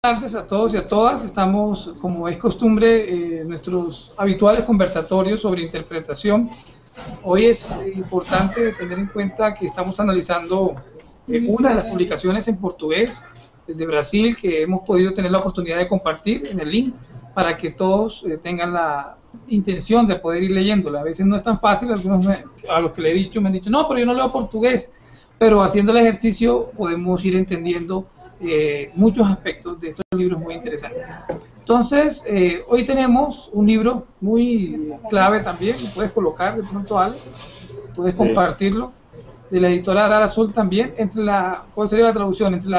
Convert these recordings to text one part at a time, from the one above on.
Tardes a todos y a todas. Estamos, como es costumbre, nuestros habituales conversatorios sobre interpretación. Hoy es importante tener en cuenta que estamos analizando una de las publicaciones en portugués de Brasil que hemos podido tener la oportunidad de compartir en el link para que todos tengan la intención de poder ir leyéndola. A veces no es tan fácil, a los que le he dicho me han dicho, no, pero yo no leo portugués, pero haciendo el ejercicio podemos ir entendiendo muchos aspectos de estos libros muy interesantes. Entonces, hoy tenemos un libro muy clave también, lo puedes colocar de pronto, Alex, puedes compartirlo, de la editora Arar Azul también, ¿cuál sería la traducción? Entre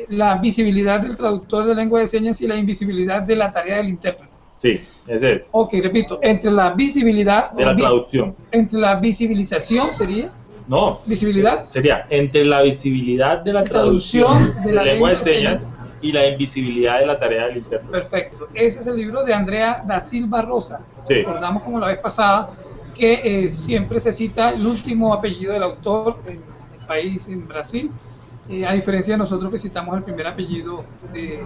la visibilidad del traductor de lengua de señas y la invisibilidad de la tarea del intérprete. Sí, ese es. Ok, repito, entre la visibilidad de la traducción. Entre la visibilización sería... No, visibilidad. Sería entre la visibilidad de la traducción de la lengua de señas y la invisibilidad de la tarea del intérprete. Perfecto. Ese es el libro de Andrea da Silva Rosa. Sí. Recordamos como la vez pasada que siempre se cita el último apellido del autor en el país, en Brasil, a diferencia de nosotros que citamos el primer apellido de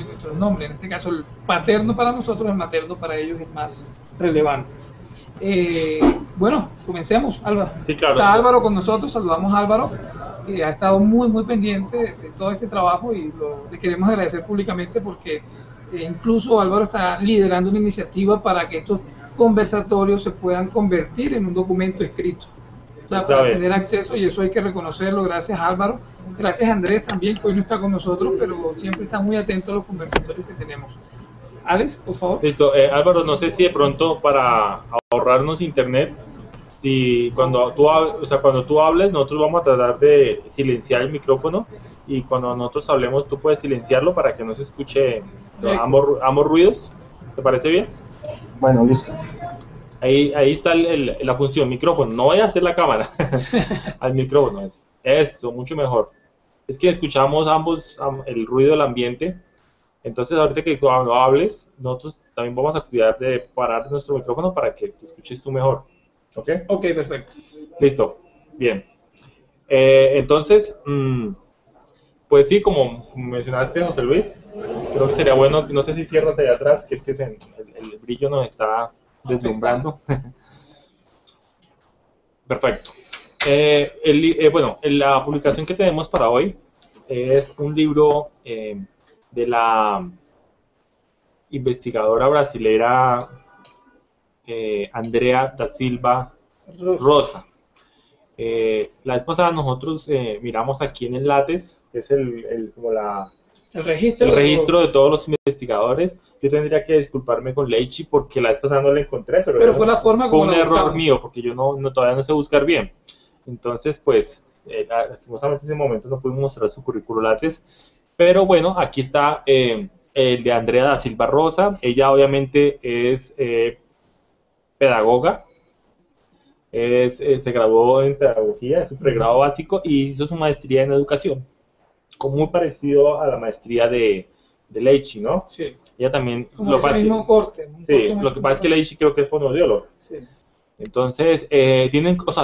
nuestro nombre. En este caso, el paterno para nosotros, el materno para ellos es más relevante. Bueno, comencemos, Álvaro. Sí, claro. Está Álvaro con nosotros, saludamos a Álvaro, que ha estado muy pendiente de todo este trabajo y le queremos agradecer públicamente porque incluso Álvaro está liderando una iniciativa para que estos conversatorios se puedan convertir en un documento escrito, o sea, para tener acceso, y eso hay que reconocerlo. Gracias, Álvaro. Gracias a Andrés también, que hoy no está con nosotros, pero siempre está muy atento a los conversatorios que tenemos. Alex, por favor. Listo. Álvaro, no sé si de pronto para ahorrarnos internet, si cuando tú hables, nosotros vamos a tratar de silenciar el micrófono, y cuando nosotros hablemos tú puedes silenciarlo para que no se escuche ambos ruidos. ¿Te parece bien? Bueno, listo. Ahí está la función micrófono. No voy a hacer la cámara al micrófono. Eso, mucho mejor. Es que escuchamos ambos el ruido del ambiente. Entonces, ahorita que cuando hables, nosotros también vamos a cuidar de parar nuestro micrófono para que te escuches tú mejor. ¿Ok? Ok, perfecto. Listo. Bien. Entonces, pues sí, como mencionaste, José Luis, creo que sería bueno, no sé si cierras allá atrás, que es que el brillo nos está deslumbrando. Perfecto. Bueno, la publicación que tenemos para hoy es un libro de la investigadora brasilera Andrea da Silva Rosa. La vez pasada nosotros miramos aquí en el LaTeX, que es el registro de todos los investigadores. Yo tendría que disculparme con Leichi porque la vez pasada no la encontré, pero fue la forma como fue un error mío, porque yo todavía no sé buscar bien. Entonces, pues, lastimosamente en ese momento no pudimos mostrar su currículo LaTeX. Pero bueno, aquí está el de Andrea da Silva Rosa. Ella obviamente es pedagoga, se graduó en pedagogía, es un pregrado básico, y hizo su maestría en educación, como muy parecido a la maestría de Leichi, ¿no? Sí. Ella también... Como ese mismo corte. Sí, lo que pasa es que Leichi creo que es fonoaudiólogo. Sí. Entonces,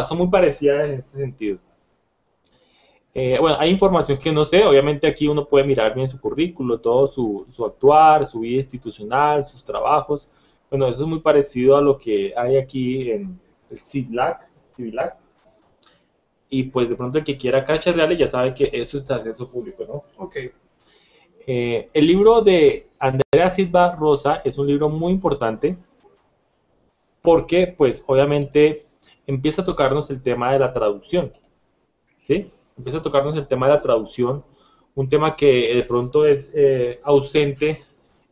son muy parecidas en ese sentido. Bueno, hay información que no sé. Obviamente aquí uno puede mirar bien su currículo, todo su actuar, su vida institucional, sus trabajos. Bueno, eso es muy parecido a lo que hay aquí en el CIVILAC. Y pues de pronto el que quiera cacharrearle ya sabe que eso está de acceso público, ¿no? Ok. El libro de Andrea Silva Rosa es un libro muy importante porque pues obviamente empieza a tocarnos el tema de la traducción, ¿sí? Empieza a tocarnos el tema de la traducción, un tema que de pronto es ausente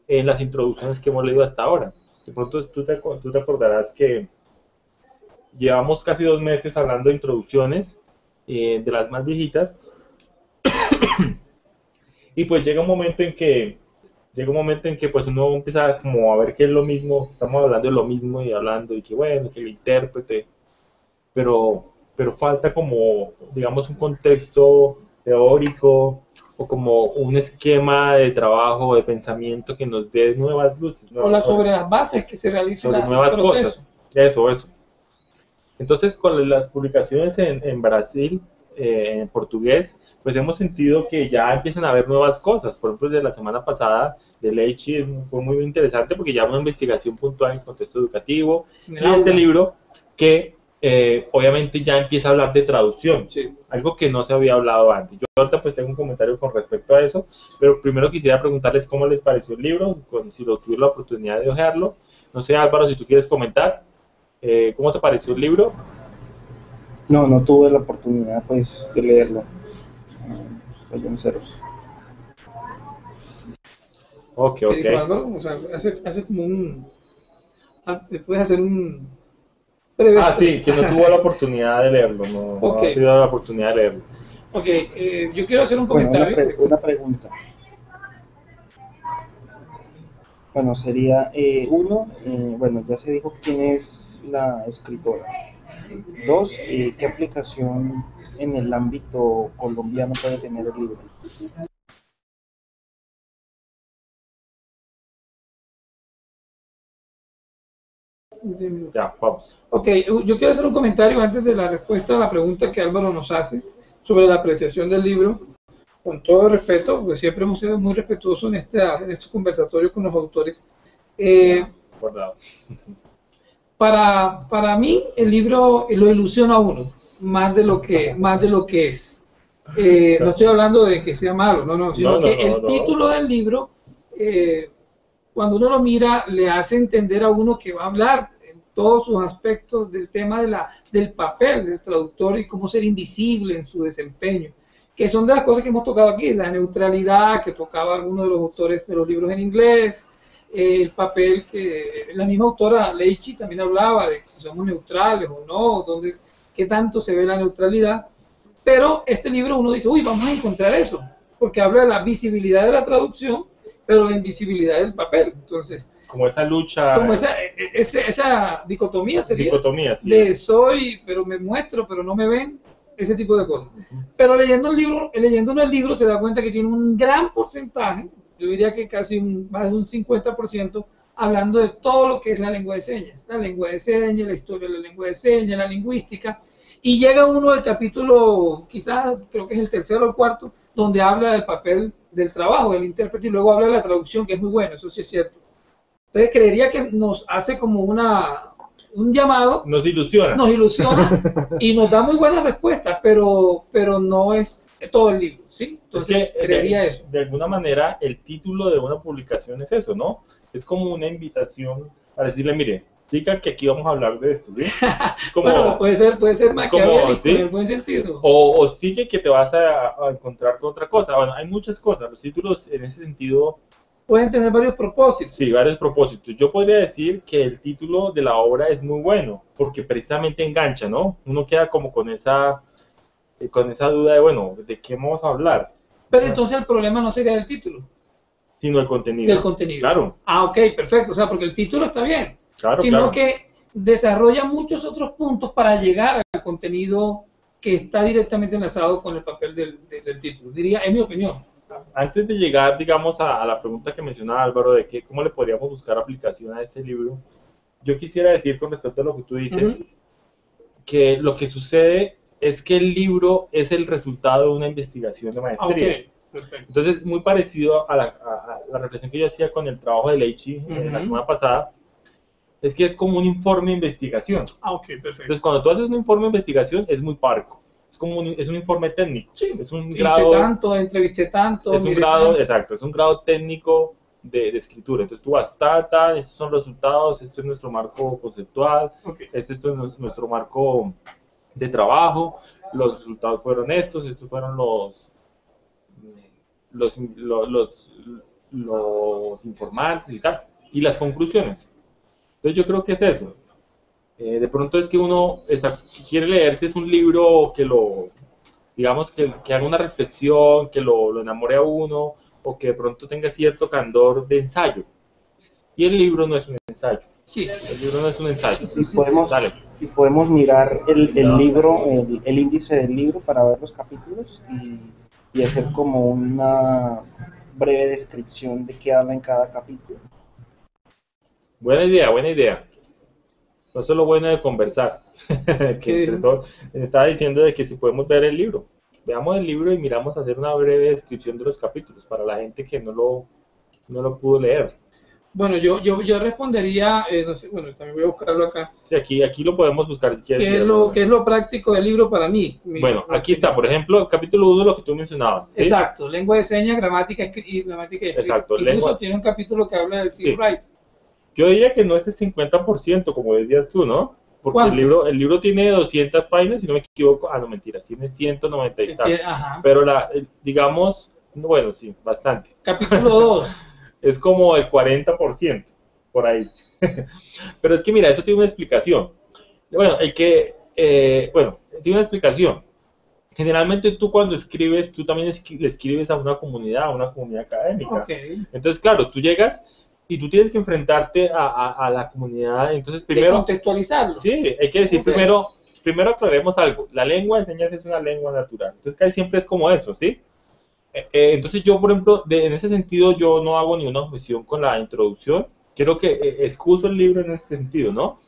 en las introducciones que hemos leído hasta ahora. De pronto tú te acordarás que llevamos casi 2 meses hablando de introducciones, de las más viejitas, y pues llega un momento en que pues uno empieza como a ver que es lo mismo, estamos hablando de lo mismo y hablando, y que bueno, que el intérprete, pero falta como, digamos, un contexto teórico o como un esquema de trabajo, de pensamiento que nos dé nuevas luces. Sobre las bases que se realizan sobre nuevas cosas. Eso. Entonces, con las publicaciones en Brasil, en portugués, pues hemos sentido que ya empiezan a haber nuevas cosas. Por ejemplo, de la semana pasada de Lechi fue muy interesante porque ya una investigación puntual en contexto educativo. Y este libro que obviamente ya empieza a hablar de traducción, Sí. algo que no se había hablado antes. Yo ahorita pues tengo un comentario con respecto a eso, pero primero quisiera preguntarles cómo les pareció el libro, si lo tuvieron la oportunidad de ojearlo. No sé, Álvaro, si tú quieres comentar, ¿cómo te pareció el libro? No, no tuve la oportunidad pues de leerlo. Estoy en ceros. Ok. ¿Qué dijo Álvaro? O sea, hace como un... Puedes hacer un... Sí, que no tuvo la oportunidad de leerlo, no ha tenido la oportunidad de leerlo. Ok, yo quiero hacer un comentario. Una pregunta. Bueno, sería bueno, ya se dijo quién es la escritora. 2, ¿qué aplicación en el ámbito colombiano puede tener el libro? Ya, vamos. Ok, yo quiero hacer un comentario antes de la respuesta a la pregunta que Álvaro nos hace sobre la apreciación del libro. Con todo respeto, porque siempre hemos sido muy respetuosos en estos conversatorios con los autores. Para mí, el libro lo ilusiona a uno, más de lo que es. No estoy hablando de que sea malo, sino que el título del libro, cuando uno lo mira, le hace entender a uno que va a hablar en todos sus aspectos del tema del papel del traductor y cómo ser invisible en su desempeño, que son de las cosas que hemos tocado aquí, la neutralidad que tocaba algunos de los autores de los libros en inglés, el papel que la misma autora Leitchi también hablaba de si somos neutrales o no, qué tanto se ve la neutralidad, pero este libro uno dice, uy, vamos a encontrar eso, porque habla de la visibilidad de la traducción, pero la invisibilidad del papel. Entonces, como esa lucha, como esa dicotomía sería, sí, de soy, pero me muestro, pero no me ven, ese tipo de cosas. Pero leyendo el libro se da cuenta que tiene un gran porcentaje, yo diría que casi más de un 50%, hablando de todo lo que es la lengua de señas, la historia de la lengua de señas, la lingüística, y llega uno al capítulo, quizás creo que es el tercero o el cuarto, donde habla del papel del trabajo del intérprete y luego habla de la traducción, que es muy bueno, eso sí es cierto. Entonces creería que nos hace como un llamado. Nos ilusiona. Y nos da muy buenas respuestas, pero no es todo el libro, ¿sí? Entonces creería eso. De alguna manera, el título de una publicación es eso, ¿no? Es como una invitación a decirle, mire, diga que aquí vamos a hablar de esto, ¿sí? Como, bueno, puede ser maquiavélico, ¿sí? En el buen sentido. O sigue que te vas a encontrar con otra cosa. Bueno, hay muchas cosas. Los títulos en ese sentido pueden tener varios propósitos. Sí, varios propósitos. Yo podría decir que el título de la obra es muy bueno, porque precisamente engancha, ¿no? Uno queda como con esa duda de, bueno, ¿de qué vamos a hablar? Pero entonces el problema no sería del título, sino el contenido. Del contenido. Claro. Ok, perfecto. O sea, porque el título está bien. Claro, sino que desarrolla muchos otros puntos para llegar al contenido que está directamente enlazado con el papel del título. Diría, en mi opinión. Antes de llegar, digamos, a la pregunta que mencionaba Álvaro de cómo le podríamos buscar aplicación a este libro, yo quisiera decir con respecto a lo que tú dices, que lo que sucede es que el libro es el resultado de una investigación de maestría. Okay, perfecto. Entonces, muy parecido a la reflexión que yo hacía con el trabajo de Leitchi la semana pasada, es que es como un informe de investigación. Ok, perfecto. Entonces, cuando tú haces un informe de investigación, es muy parco. Es un informe técnico. Sí, es un grado, entrevisté tanto. Es un grado, exacto, es un grado técnico de escritura. Entonces tú vas, estos son los resultados, este es nuestro marco conceptual, este es nuestro marco de trabajo, los resultados fueron estos fueron los informantes y tal, y las conclusiones. Entonces yo creo que es eso. De pronto es que uno quiere leerse, es un libro que digamos, que haga una reflexión, que lo enamore a uno, o que de pronto tenga cierto candor de ensayo. Y el libro no es un ensayo. Sí. El libro no es un ensayo. Y podemos mirar el libro, el índice del libro para ver los capítulos y hacer como una breve descripción de qué habla en cada capítulo. Buena idea, buena idea. Eso es lo bueno de conversar. Que entre todos, estaba diciendo de que si podemos ver el libro. Veamos el libro y miramos a hacer una breve descripción de los capítulos para la gente que no lo pudo leer. Bueno, yo respondería, no sé, bueno, también voy a buscarlo acá. Sí, aquí lo podemos buscar si quieres. ¿Qué es lo práctico del libro para mí? Bueno, aquí está, por ejemplo, capítulo 1, lo que tú mencionabas. ¿Sí? Exacto, lengua de señas, gramática y gramática y escrita. Exacto, Incluso tiene un capítulo que habla del Sí. write. Yo diría que no es el 50%, como decías tú, ¿no? Porque ¿Cuánto? el libro tiene 200 páginas, si no me equivoco. Ah, no, mentira, tiene 190 y tal. Ajá. Pero digamos, bueno, sí, bastante. Capítulo 2. Es como el 40%, por ahí. Pero es que mira, eso tiene una explicación. Bueno, tiene una explicación. Generalmente tú cuando escribes, tú también le escribes a una comunidad académica. Okay. Entonces, claro, tú llegas y tú tienes que enfrentarte a la comunidad. Entonces, primero... contextualizarlo. Sí, hay que decir primero aclaremos algo. La lengua de señas es una lengua natural. Entonces, casi siempre es como eso, ¿sí? Entonces yo, por ejemplo, en ese sentido, yo no hago ninguna objeción con la introducción. Quiero que excuso el libro en ese sentido, ¿no?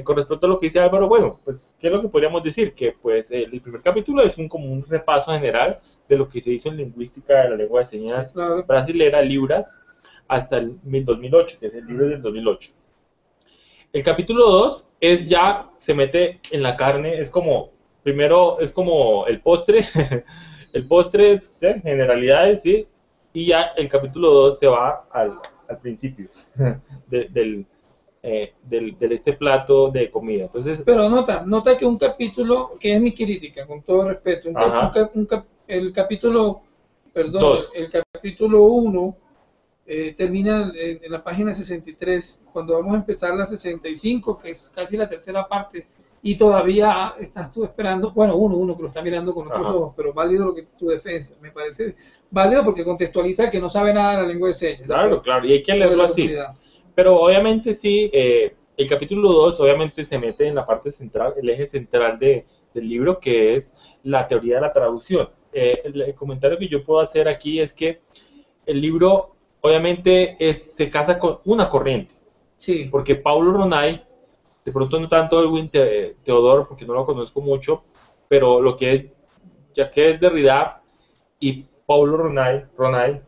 Con respecto a lo que dice Álvaro, bueno, pues, ¿qué es lo que podríamos decir? Que, pues, el primer capítulo es como un repaso general de lo que se hizo en lingüística de la lengua de señas brasilera, Libras, hasta el 2008, que es el libro del 2008. El capítulo 2 se mete en la carne, primero es como el postre, el postre es, ¿sí?, generalidades, ¿sí? Y ya el capítulo 2 se va al principio del este plato de comida. Entonces, pero nota que un capítulo, que es mi crítica, con todo respeto, el capítulo 1 termina en la página 63, cuando vamos a empezar la 65, que es casi la tercera parte, y todavía estás tú esperando, bueno, uno que lo está mirando con otros ojos, pero válido lo que tu defensa, me parece válido porque contextualiza que no sabe nada de la lengua de señas. Claro, y hay que leerlo así. Pero obviamente sí, el capítulo 2 obviamente se mete en la parte central, el eje central del libro, que es la teoría de la traducción. El comentario que yo puedo hacer aquí es que el libro obviamente se casa con una corriente. Sí. Porque Paulo Ronay, de pronto no tanto Erwin Teodoro, porque no lo conozco mucho, pero lo que es, ya que es Derrida y Paulo Ronay,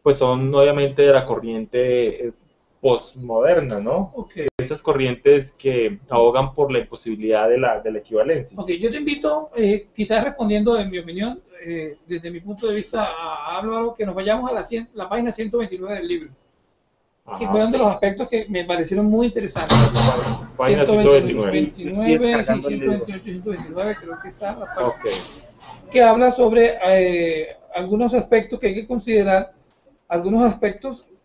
pues son obviamente de la corriente postmoderna, ¿no? Okay. Esas corrientes que abogan por la imposibilidad de la equivalencia. Ok, yo te invito, quizás respondiendo en mi opinión, desde mi punto de vista a Álvaro, que nos vayamos a la página 129 del libro. Ajá. Que fueron de los aspectos que me parecieron muy interesantes. Página 129. 128, 129, creo que está la página. Okay. Que habla sobre algunos aspectos que hay que considerar,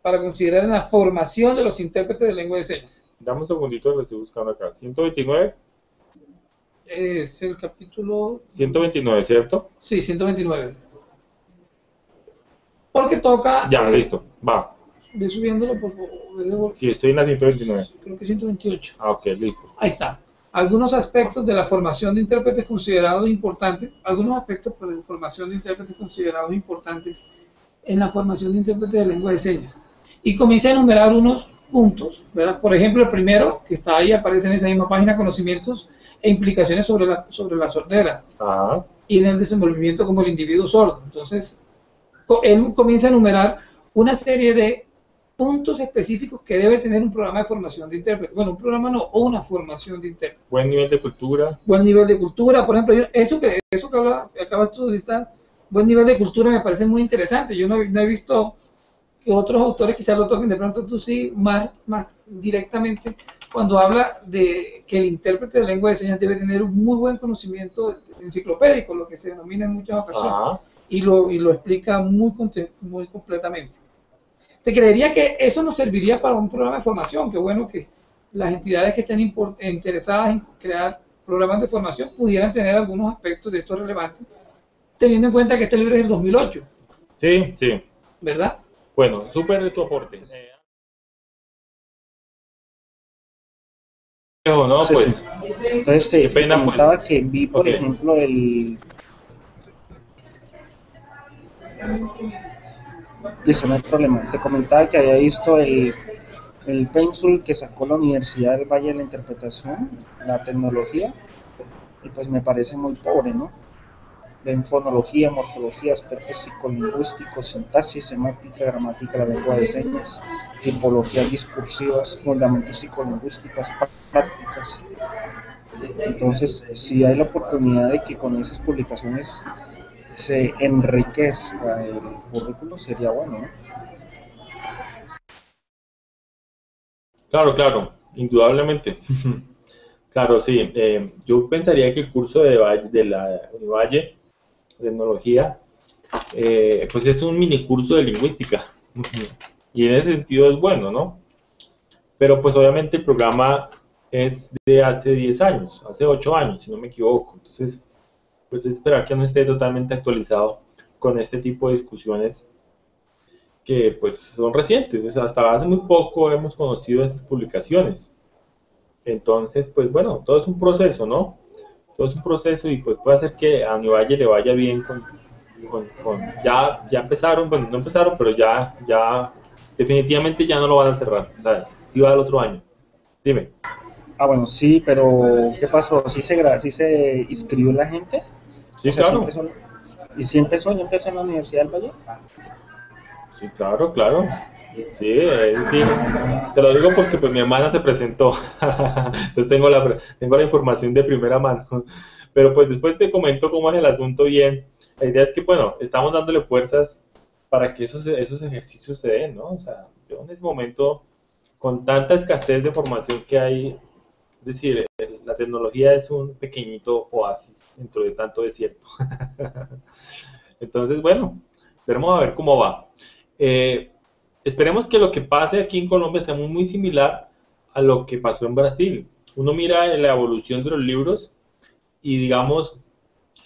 para considerar en la formación de los intérpretes de lengua de señas. Dame un segundito, lo estoy buscando acá. 129. Es el capítulo 129, ¿cierto? Sí, 129. Porque toca... Ya, listo, va. Ve subiéndolo, por favor. Sí, estoy en la 129. Creo que 128. Ah, ok, listo. Ahí está. Algunos aspectos de la formación de intérpretes considerados importantes, en la formación de intérpretes de lengua de señas. Y comienza a enumerar unos puntos, ¿verdad? Por ejemplo, el primero, que está ahí, aparece en esa misma página, conocimientos e implicaciones sobre la sordera. Ajá. Y en el desenvolvimiento como el individuo sordo. Entonces, él comienza a enumerar una serie de puntos específicos que debe tener un programa de formación de intérprete. Bueno, un programa no, o una formación de intérprete. Buen nivel de cultura. Buen nivel de cultura, por ejemplo, eso que acabas tú de estar, buen nivel de cultura me parece muy interesante. Yo no he visto que otros autores quizás lo toquen, de pronto tú sí, más directamente, cuando habla de que el intérprete de lengua de señas debe tener un muy buen conocimiento enciclopédico, lo que se denomina en muchas ocasiones, y lo explica muy completamente. Te creería que eso nos serviría para un programa de formación. Qué bueno que las entidades que estén interesadas en crear programas de formación pudieran tener algunos aspectos de estos relevantes, teniendo en cuenta que este libro es del 2008. Sí, sí. ¿Verdad? Bueno, súper de tu aporte. No, sí, pues. Sí. Entonces te comentaba que vi, por ejemplo, Listo, no hay problema. Te comentaba que había visto el pénsul que sacó la Universidad del Valle de la Interpretación, la tecnología, y pues me parece muy pobre, ¿no? De fonología, morfología, aspectos psicolingüísticos, sintaxis, semántica, gramática, la lengua de señas, tipologías discursivas, fundamentos psicolingüísticas, prácticas. Entonces, si hay la oportunidad de que con esas publicaciones se enriquezca el currículo, sería bueno, ¿no? Claro, claro, indudablemente. Claro, sí. Yo pensaría que el curso de la Univalle de Tecnología, pues es un mini curso de lingüística. Y en ese sentido es bueno, ¿no? Pero pues obviamente el programa es de hace 10 años, hace 8 años, si no me equivoco. Entonces, pues es esperar que no esté totalmente actualizado con este tipo de discusiones que pues son recientes. Hasta hace muy poco hemos conocido estas publicaciones. Entonces, pues bueno, todo es un proceso, ¿no? Todo es un proceso y pues puede hacer que a Univalle le vaya bien ya empezaron, bueno, no empezaron, pero definitivamente ya no lo van a cerrar. O sea, sí va al otro año. Dime. Ah, bueno, sí, pero ¿qué pasó? ¿Sí se inscribió la gente? O Sí, sea, ¿sí claro. empezó? ¿Y si empezó? ¿Ya empezó en la Universidad del Valle? Sí, claro, claro. Sí, es decir, te lo digo porque pues mi hermana se presentó, entonces tengo la información de primera mano, pero pues después te comento cómo es el asunto bien. La idea es que, bueno, estamos dándole fuerzas para que esos ejercicios se den, ¿no? O sea, yo en ese momento, con tanta escasez de formación que hay, es decir, la tecnología es un pequeñito oasis dentro de tanto desierto. Entonces, bueno, veremos a ver cómo va. Eh, Esperemos que lo que pase aquí en Colombia sea muy similar a lo que pasó en Brasil. Uno mira la evolución de los libros y digamos,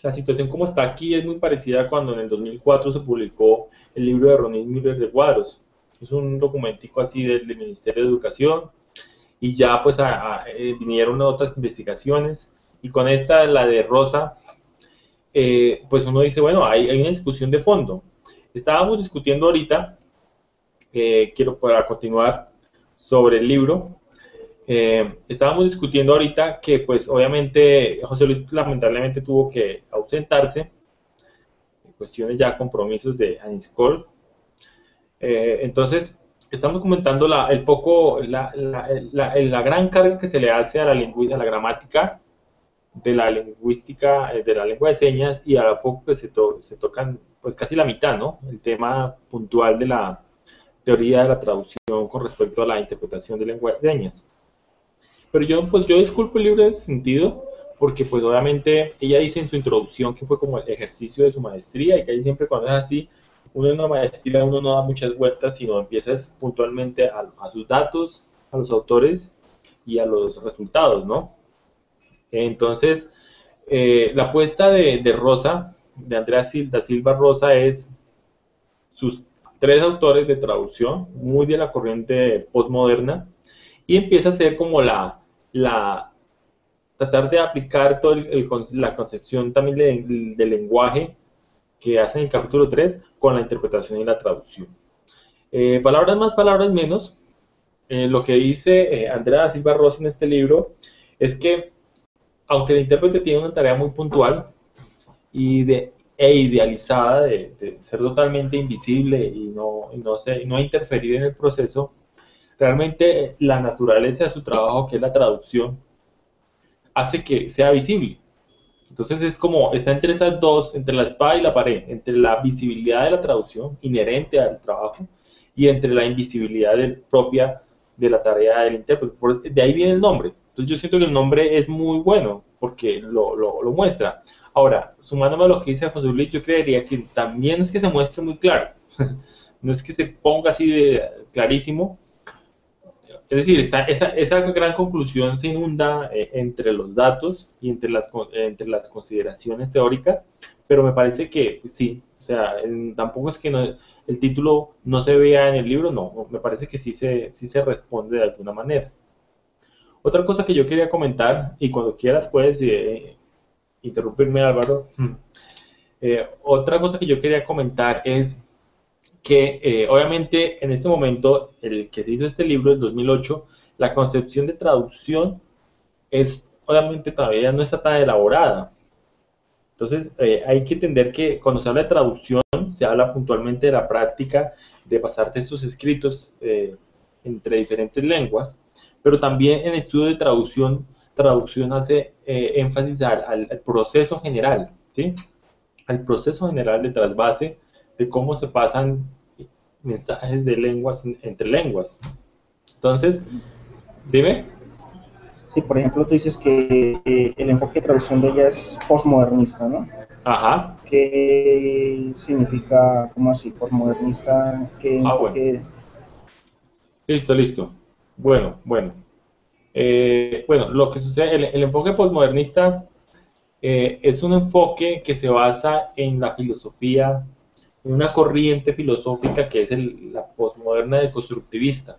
la situación como está aquí es muy parecida a cuando en el 2004 se publicó el libro de Ronin Miller de Cuadros. Es un documentico así del Ministerio de Educación y ya pues vinieron otras investigaciones y con esta, la de Rosa, pues uno dice, bueno, hay una discusión de fondo. Estábamos discutiendo ahorita, quiero para continuar sobre el libro, estábamos discutiendo ahorita que pues obviamente José Luis lamentablemente tuvo que ausentarse, cuestiones ya compromisos de ANISCOL. Entonces, estamos comentando la gran carga que se le hace a a la gramática de la lingüística, de la lengua de señas, y a lo poco que se tocan, pues casi la mitad, ¿no? El tema puntual de la teoría de la traducción con respecto a la interpretación de lengua de señas. Pero yo disculpo el libro en ese sentido, porque pues obviamente ella dice en su introducción que fue como el ejercicio de su maestría y que ahí siempre cuando es así, uno en una maestría uno no da muchas vueltas, sino empiezas puntualmente a sus datos, a los autores y a los resultados, ¿no? Entonces, la apuesta de Rosa, de Andrea da Silva Rosa, es sus tres autores de traducción, muy de la corriente postmoderna, y empieza a ser como la tratar de aplicar toda la concepción también del lenguaje que hace en el capítulo 3 con la interpretación y la traducción. Palabras más, palabras menos. Lo que dice Andrea Silva Rosa en este libro es que aunque el intérprete tiene una tarea muy puntual e idealizada de ser totalmente invisible y no interferir en el proceso, realmente la naturaleza de su trabajo, que es la traducción, hace que sea visible. Entonces es como, está entre esas dos, entre la espada y la pared, entre la visibilidad de la traducción inherente al trabajo y entre la invisibilidad propia de la tarea del intérprete. De ahí viene el nombre. Entonces yo siento que el nombre es muy bueno porque lo muestra. Ahora, sumándome a lo que dice José Luis, yo creería que también no es que se muestre muy claro, no es que se ponga así de clarísimo. Es decir, esa gran conclusión se inunda entre los datos y entre las consideraciones teóricas, pero me parece que pues, sí, o sea, tampoco es que el título no se vea en el libro, no, me parece que sí se responde de alguna manera. Otra cosa que yo quería comentar, y cuando quieras puedes interrumpirme, Álvaro. Otra cosa que yo quería comentar es que obviamente en este momento, el que se hizo este libro, en 2008, la concepción de traducción es, obviamente todavía no está tan elaborada. Entonces, hay que entender que cuando se habla de traducción, se habla puntualmente de la práctica de pasar textos escritos entre diferentes lenguas, pero también en estudio de traducción, traducción hace énfasis al proceso general, ¿sí? Al proceso general de trasvase, de cómo se pasan mensajes de lenguas entre lenguas. Entonces, dime. Sí, por ejemplo, tú dices que el enfoque de traducción de ella es postmodernista, ¿no? Ajá. ¿Qué significa, cómo así, postmodernista? ¿Qué Ah, bueno. enfoque? Listo, listo. Bueno. Bueno, lo que sucede, el enfoque postmodernista es un enfoque que se basa en la filosofía, en una corriente filosófica que es la postmoderna del constructivista.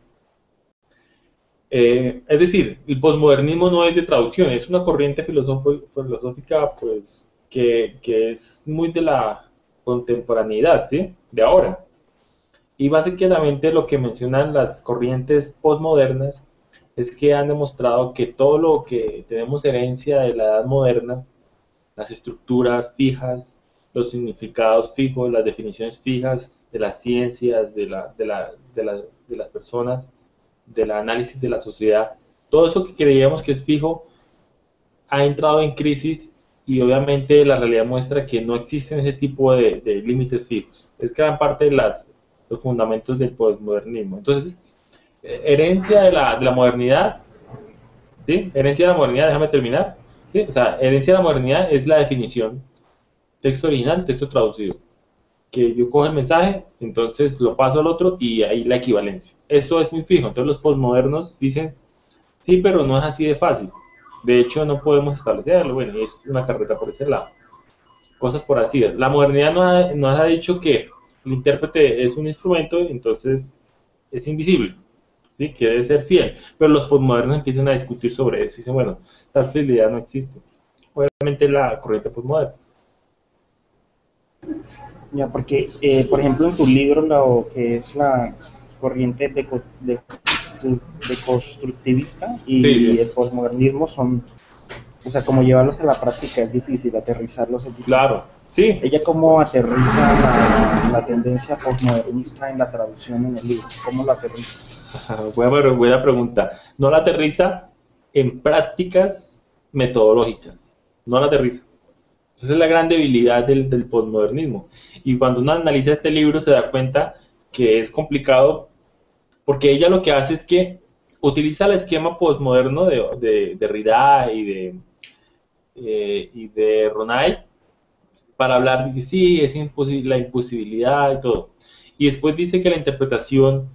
Es decir, el posmodernismo no es de traducción, es una corriente filosófica pues, que es muy de la contemporaneidad, ¿sí? De ahora. Y básicamente lo que mencionan las corrientes postmodernas es que han demostrado que todo lo que tenemos herencia de la edad moderna, las estructuras fijas, los significados fijos, las definiciones fijas de las ciencias, de las personas, del análisis de la sociedad, todo eso que creíamos que es fijo ha entrado en crisis y obviamente la realidad muestra que no existen ese tipo de límites fijos. Es gran parte de los fundamentos del postmodernismo. Entonces, herencia de la modernidad, ¿sí? Herencia de la modernidad, déjame terminar. ¿Sí? O sea, herencia de la modernidad es la definición, texto original, texto traducido. Que yo cojo el mensaje, entonces lo paso al otro y ahí la equivalencia. Eso es muy fijo. Entonces los postmodernos dicen, sí, pero no es así de fácil. De hecho, no podemos establecerlo. Bueno, y es una carreta por ese lado. Cosas por así. La modernidad nos ha dicho que el intérprete es un instrumento, entonces es invisible, ¿sí? Que debe ser fiel. Pero los postmodernos empiezan a discutir sobre eso y dicen, bueno, tal fidelidad no existe. Obviamente la corriente postmoderna. Ya, porque, por ejemplo, en tu libro, lo que es la corriente de constructivista Sí, y el postmodernismo son, o sea, como llevarlos a la práctica es difícil, aterrizarlos es difícil. claro. Sí, ¿Ella cómo aterriza la tendencia postmodernista en la traducción en el libro? ¿Cómo lo aterriza? buena pregunta. No la aterriza en prácticas metodológicas. No la aterriza. Esa es la gran debilidad del posmodernismo. Y cuando uno analiza este libro se da cuenta que es complicado porque ella lo que hace es que utiliza el esquema posmoderno de Derrida y de Ronay para hablar de que sí, es la imposibilidad y todo. Y después dice que la interpretación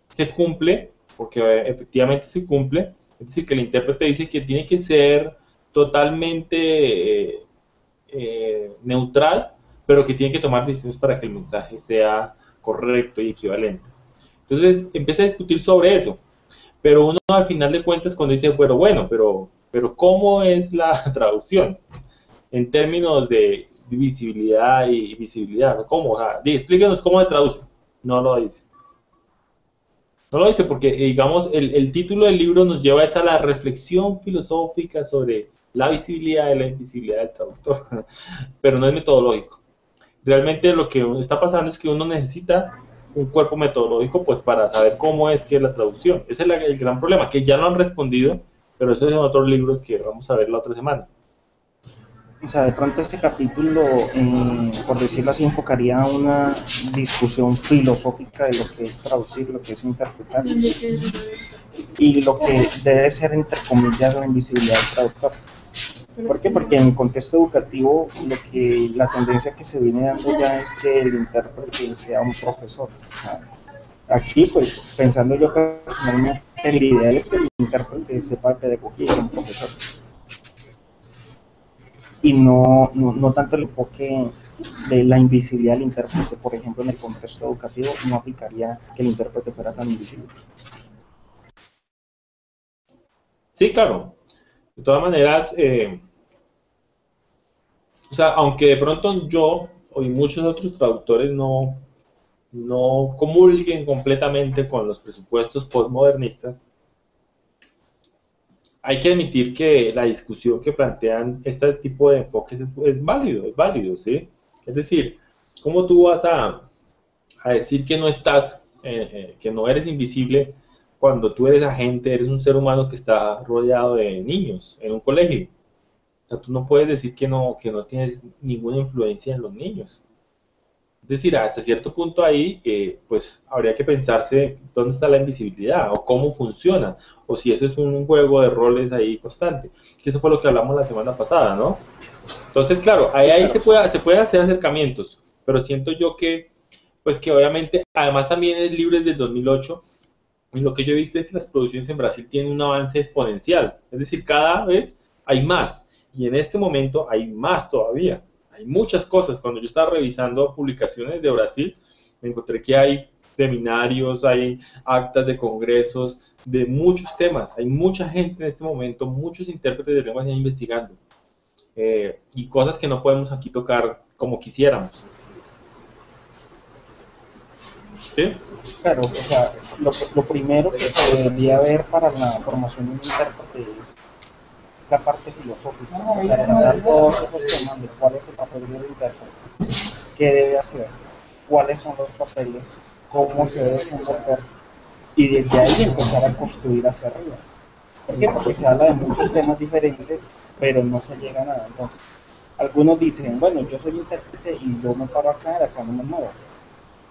se cumple, porque efectivamente se cumple, es decir, que el intérprete dice que tiene que ser totalmente neutral, pero que tiene que tomar decisiones para que el mensaje sea correcto y equivalente. Entonces empieza a discutir sobre eso, pero uno al final de cuentas cuando dice, pero ¿cómo es la traducción? En términos de visibilidad y visibilidad, ¿cómo? O sea, explíquenos cómo se traduce. No lo dice. No lo dice porque, digamos, el título del libro nos lleva a la reflexión filosófica sobre la visibilidad y la invisibilidad del traductor, pero no es metodológico. Realmente lo que está pasando es que uno necesita un cuerpo metodológico pues para saber cómo es que es la traducción. Ese es el gran problema, que ya lo han respondido, pero eso es en otros libros que vamos a ver la otra semana. O sea, de pronto este capítulo, por decirlo así, enfocaría una discusión filosófica de lo que es traducir, lo que es interpretar y lo que debe ser, entre comillas, la invisibilidad del traductor. ¿Por qué? Porque en el contexto educativo la tendencia que se viene dando ya es que el intérprete sea un profesor. O sea, aquí, pues, pensando yo personalmente, el ideal es que el intérprete sepa de pedagogía y sea un profesor. Y no tanto el enfoque de la invisibilidad del intérprete, por ejemplo, en el contexto educativo no aplicaría que el intérprete fuera tan invisible. Sí, claro. De todas maneras, o sea, aunque de pronto yo y muchos otros traductores no no comulguen completamente con los presupuestos postmodernistas, hay que admitir que la discusión que plantean este tipo de enfoques es válido, ¿sí? Es decir, ¿cómo tú vas a decir que no estás, que no eres invisible cuando tú eres agente, eres un ser humano que está rodeado de niños en un colegio? O sea, tú no puedes decir que no tienes ninguna influencia en los niños. Es decir, hasta cierto punto ahí, pues habría que pensarse dónde está la invisibilidad o cómo funciona, o si eso es un juego de roles ahí constante, que eso fue lo que hablamos la semana pasada, ¿no? Entonces, claro, Sí, ahí claro. se puede hacer acercamientos, pero siento yo que, pues que obviamente, además también el libro es del 2008, y lo que yo he visto es que las producciones en Brasil tienen un avance exponencial, es decir, cada vez hay más, y en este momento hay más todavía. Hay muchas cosas. Cuando yo estaba revisando publicaciones de Brasil, me encontré que hay seminarios, hay actas de congresos de muchos temas. Hay mucha gente en este momento, muchos intérpretes de lenguas investigando. Y cosas que no podemos aquí tocar como quisiéramos. ¿Sí? Claro, o sea, lo primero que se debería ver para la formación de un intérprete es la parte filosófica, o sea, estar todos esos temas de cuál es el papel del intérprete, qué debe hacer, cuáles son los papeles, cómo se debe desenvolver, y desde ahí empezar a construir hacia arriba. ¿Por qué? Porque se habla de muchos temas diferentes, pero no se llega a nada. Entonces, algunos dicen, bueno, yo soy intérprete y yo me paro acá, de acá no me muevo.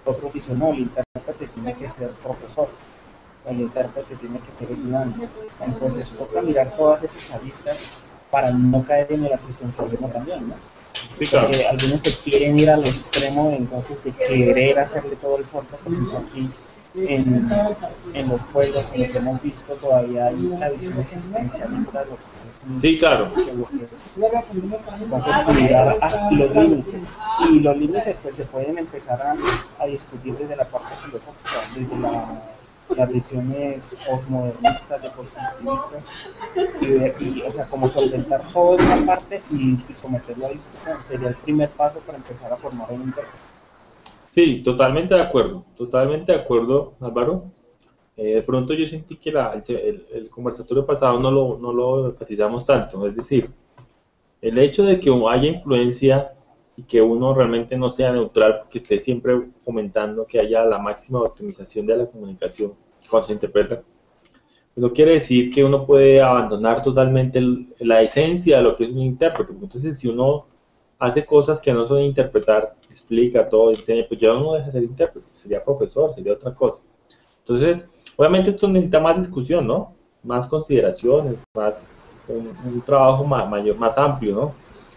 Otros dicen, no, el intérprete tiene que ser profesor, el intérprete tiene que ser ayudante. Entonces, toca mirar todas esas aristas para no caer en el asistencialismo también, ¿no? Sí, claro. Porque algunos se quieren ir al extremo de, entonces, de querer hacerle todo el software. Por ejemplo, aquí en los juegos, en lo que hemos visto, todavía hay una visión existencialista de lo que es un Sí, claro. de lo que es. Entonces, mirar los límites. Y los límites pues se pueden empezar a discutir desde la parte filosófica, desde las visiones postmodernistas, de constructivistas, o sea, como solventar toda esta parte y someterlo a discusión. Sería el primer paso para empezar a formar un intérprete. Sí, totalmente de acuerdo, Álvaro. De pronto yo sentí que el conversatorio pasado no lo enfatizamos tanto, es decir, el hecho de que haya influencia y que uno realmente no sea neutral, que esté siempre fomentando que haya la máxima optimización de la comunicación cuando se interpreta, no quiere decir que uno puede abandonar totalmente la esencia de lo que es un intérprete. Entonces, si uno hace cosas que no son interpretar, explica todo, enseña, pues ya uno no deja de ser intérprete, sería profesor, sería otra cosa. Entonces, obviamente esto necesita más discusión, ¿no? Más consideraciones, más un trabajo mayor, más amplio, ¿no?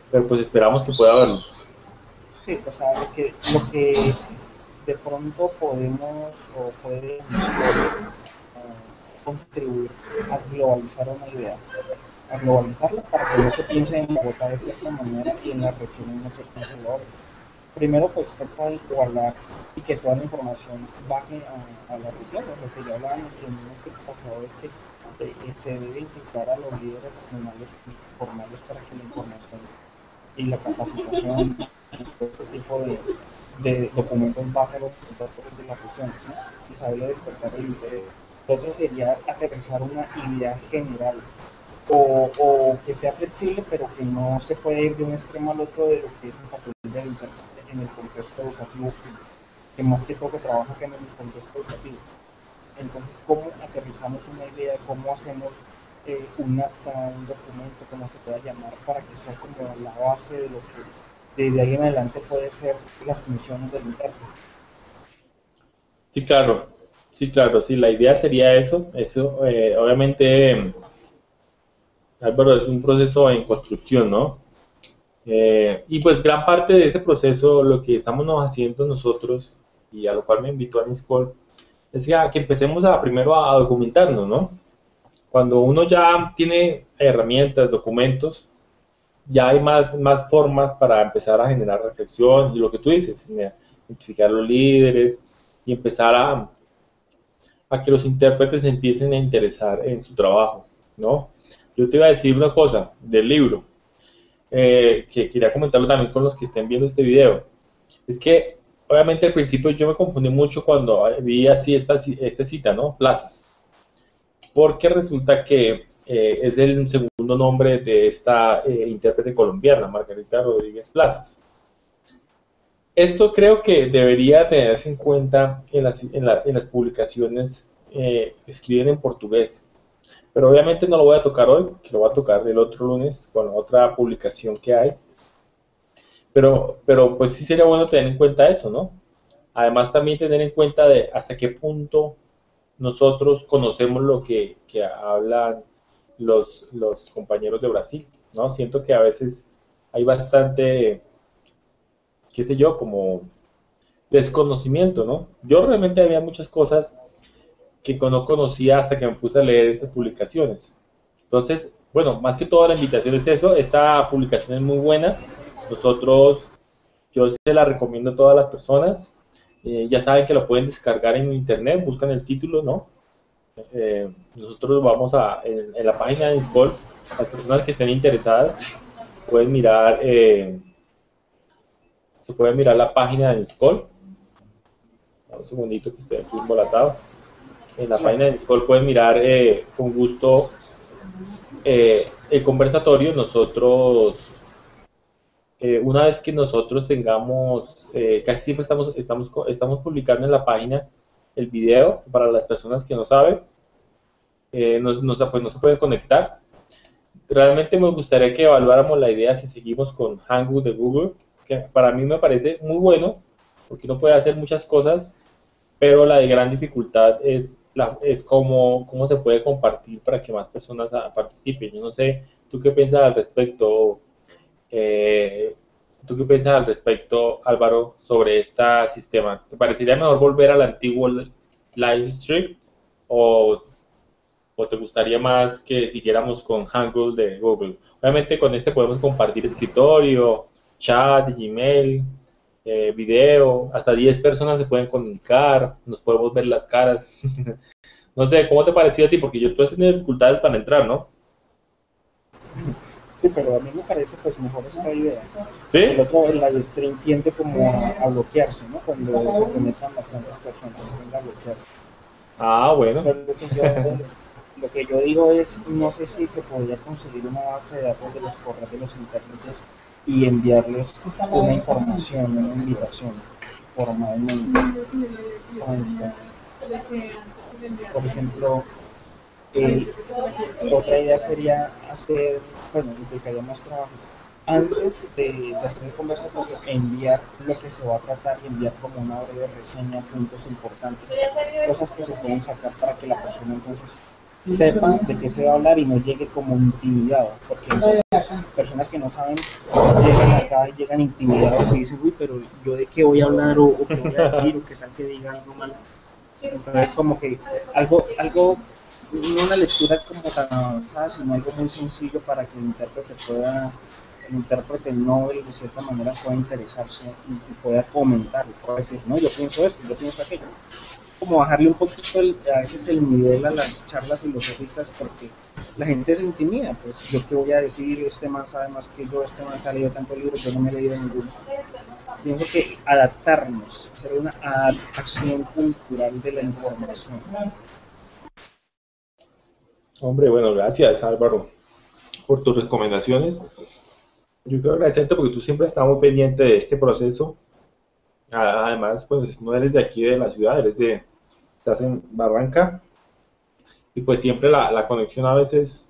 Pero pues esperamos que pueda haberlo. Sí, o sea, lo que de pronto podemos o puede contribuir a globalizar una idea, a globalizarla para que no se piense en Bogotá de cierta manera y en las regiones no se piense en la otra. Primero, pues toca igualar y que toda la información baje a la región. Lo que ya hablaban en un escrito pasado es que se debe integrar a los líderes regionales y formarlos para que la información y la capacitación, todo este tipo de documentos bajen los datos de las regiones, ¿no? Y saber despertar el interés. Lo otro sería aterrizar una idea general o que sea flexible, pero que no se puede ir de un extremo al otro de lo que es el papel del intérprete en el contexto educativo, que más que todo que trabaja acá en el contexto educativo. Entonces, ¿cómo aterrizamos una idea? ¿Cómo hacemos un acta, un documento, como se pueda llamar, para que sea como la base de lo que desde ahí en adelante puede ser las funciones del intérprete? Sí, claro, sí, claro, sí, la idea sería eso, obviamente, Álvaro, es un proceso en construcción, ¿no? Y pues gran parte de ese proceso, lo que estamos haciendo nosotros, y a lo cual me invitó a Niscol, es que empecemos primero a documentarnos, ¿no? Cuando uno ya tiene herramientas, documentos, ya hay más formas para empezar a generar reflexión y lo que tú dices, identificar los líderes y empezar a que los intérpretes se empiecen a interesar en su trabajo, ¿no? Yo te iba a decir una cosa del libro, que quería comentarlo también con los que estén viendo este video, es que obviamente al principio yo me confundí mucho cuando vi así esta cita, ¿no? Plazas. Porque resulta que es el segundo nombre de esta intérprete colombiana, Margarita Rodríguez Plazas. Esto creo que debería tenerse en cuenta en las publicaciones que escriben en portugués. Pero obviamente no lo voy a tocar hoy, que lo voy a tocar el otro lunes con otra publicación que hay. Pero pues sí sería bueno tener en cuenta eso, ¿no? Además también tener en cuenta de hasta qué punto nosotros conocemos lo que hablan los compañeros de Brasil, ¿no? Siento que a veces hay bastante, qué sé yo, como desconocimiento, ¿no? Yo realmente había muchas cosas que no conocía hasta que me puse a leer estas publicaciones. Entonces, bueno, más que todo la invitación es eso, esta publicación es muy buena, nosotros, yo se la recomiendo a todas las personas, ya saben que lo pueden descargar en internet, buscan el título, ¿no? Nosotros vamos en la página de Discord, las personas que estén interesadas pueden mirar, se pueden mirar la página de Discord. Un segundito que estoy aquí embolatado. En la página de Discord pueden mirar con gusto el conversatorio. Nosotros, una vez que nosotros tengamos, casi siempre estamos publicando en la página el video para las personas que no saben, pues no se pueden conectar. Realmente me gustaría que evaluáramos la idea si seguimos con Hangout de Google, que para mí me parece muy bueno, porque uno puede hacer muchas cosas, pero la de gran dificultad es cómo se puede compartir para que más personas participen. Yo no sé, ¿tú qué piensas al respecto? ¿Tú qué piensas al respecto, Álvaro, sobre este sistema? ¿Te parecería mejor volver al antiguo live stream o te gustaría más que siguiéramos con Hangout de Google? Obviamente con este podemos compartir escritorio, chat, Gmail, video, hasta 10 personas se pueden comunicar, nos podemos ver las caras. No sé, ¿cómo te pareció a ti? Porque tú has tenido dificultades para entrar, ¿no? Sí, pero a mí me parece pues mejor esta idea. ¿Sí? El otro, el live stream tiende como a bloquearse, ¿no? Cuando se conectan bastantes personas, tiende a bloquearse. Ah, bueno. Pero lo que yo digo es, no sé si se podría conseguir una base de datos de los correos de los intérpretes y enviarles una información, una invitación formalmente. Por ejemplo, otra idea sería hacer, bueno, implicaría más trabajo. Antes de hacer el conversatorio, enviar lo que se va a tratar y enviar como una breve reseña, puntos importantes, cosas que se pueden sacar para que la persona entonces sepa de qué se va a hablar y no llegue como intimidado, porque entonces personas que no saben llegan acá y llegan intimidados y dicen, uy, pero yo de qué voy a hablar o qué voy a decir o qué tal que diga algo mal. Entonces como que algo no una lectura como tan avanzada, sino algo muy sencillo para que el intérprete novel de cierta manera pueda interesarse y pueda comentar, pueda decir, no, yo pienso esto, yo pienso aquello. Como bajarle un poquito a veces el nivel a las charlas filosóficas porque la gente se intimida, pues yo qué voy a decir, este man sabe más que yo, este man se ha leído tantos libros, yo no me he leído ninguno. Pienso que adaptarnos, hacer una adaptación cultural de la información. Hombre, bueno, gracias, Álvaro, por tus recomendaciones. Yo quiero agradecerte porque tú siempre estás muy pendiente de este proceso. Además, pues no eres de aquí de la ciudad, estás en Barranca y pues siempre la conexión a veces,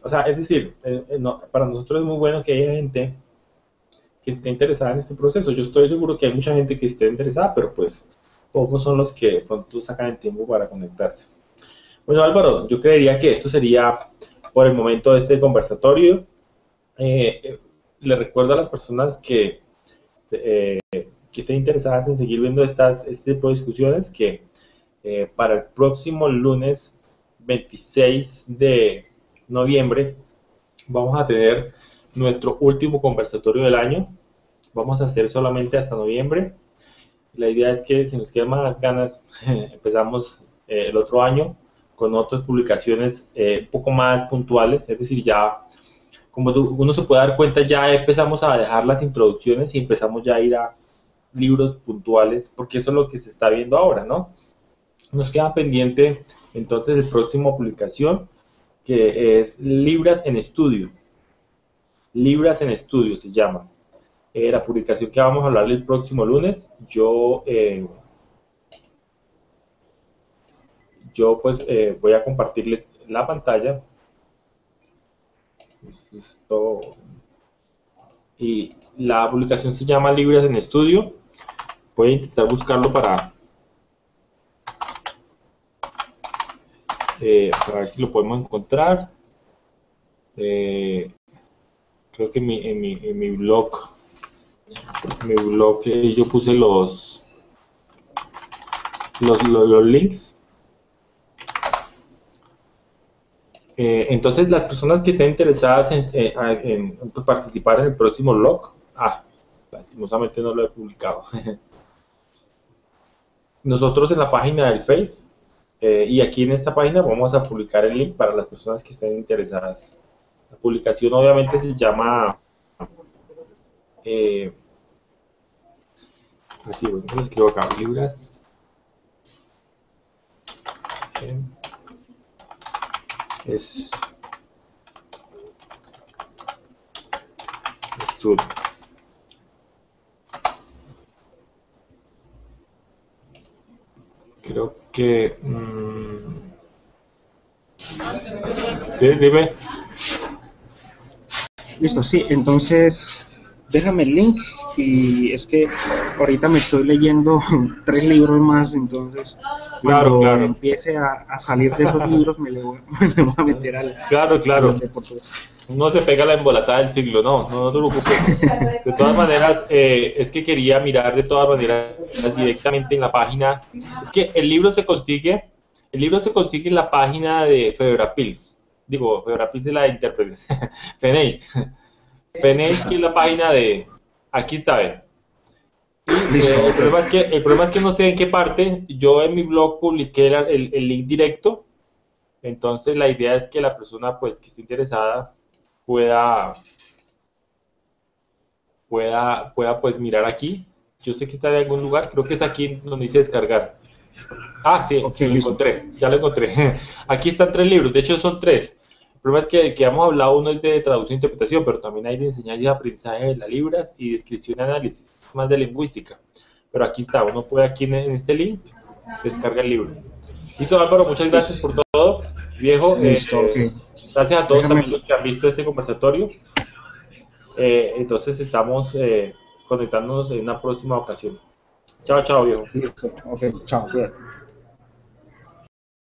o sea, es decir, para nosotros es muy bueno que haya gente que esté interesada en este proceso. Yo estoy seguro que hay mucha gente que esté interesada, pero pues pocos son los que pronto sacan el tiempo para conectarse. Bueno, Álvaro, yo creería que esto sería por el momento de este conversatorio. Le recuerdo a las personas que estén interesadas en seguir viendo este tipo de discusiones que para el próximo lunes 26 de noviembre vamos a tener nuestro último conversatorio del año. Vamos a hacer solamente hasta noviembre. La idea es que si nos quedan más ganas, empezamos el otro año con otras publicaciones un poco más puntuales, es decir, ya como uno se puede dar cuenta, ya empezamos a dejar las introducciones y empezamos ya a ir libros puntuales, porque eso es lo que se está viendo ahora, ¿no? Nos queda pendiente entonces el próximo publicación, que es Libras en Estudio. Libras en Estudio se llama. La publicación que vamos a hablar el próximo lunes, yo pues voy a compartirles la pantalla. Esto, y la publicación se llama Libras en Estudio. Voy a intentar buscarlo para ver si lo podemos encontrar. Creo que en mi blog yo puse los links. Entonces, las personas que estén interesadas en participar en el próximo blog, lastimosamente no lo he publicado. Nosotros en la página del Face y aquí en esta página vamos a publicar el link para las personas que estén interesadas. La publicación obviamente se llama bueno, lo escribo acá, Libras es estudio. Creo que dime. Listo, sí, entonces déjame el link y es que ahorita me estoy leyendo 3 libros más, entonces cuando Claro. empiece a salir de esos libros me le voy a meter al Claro. de portugués. No se pega la embolatada del siglo, no te preocupes. De todas maneras, es que quería mirar de todas maneras directamente en la página. Es que el libro se consigue en la página de Febrapils. Digo, Febrapils es la intérprete. Fenéis, que es la página de... Aquí está, ve. Y el problema es que no sé en qué parte. Yo en mi blog publiqué el link directo. Entonces la idea es que la persona pues que esté interesada pueda pues mirar aquí. Yo sé que está en algún lugar, creo que es aquí donde dice descargar. Sí, Okay, ya lo encontré. Aquí están 3 libros, de hecho son 3. El problema es que el que hemos hablado, uno es de traducción e interpretación, pero también hay de enseñanza y aprendizaje de las libras y descripción y análisis, más de lingüística. Pero aquí está, uno puede aquí en este link descargar el libro. Listo, Álvaro, muchas gracias por todo, viejo. Listo, okay. Gracias a todos también los que han visto este conversatorio. Entonces estamos conectándonos en una próxima ocasión. Chao, viejo. Listo, ok, chao, cuídate.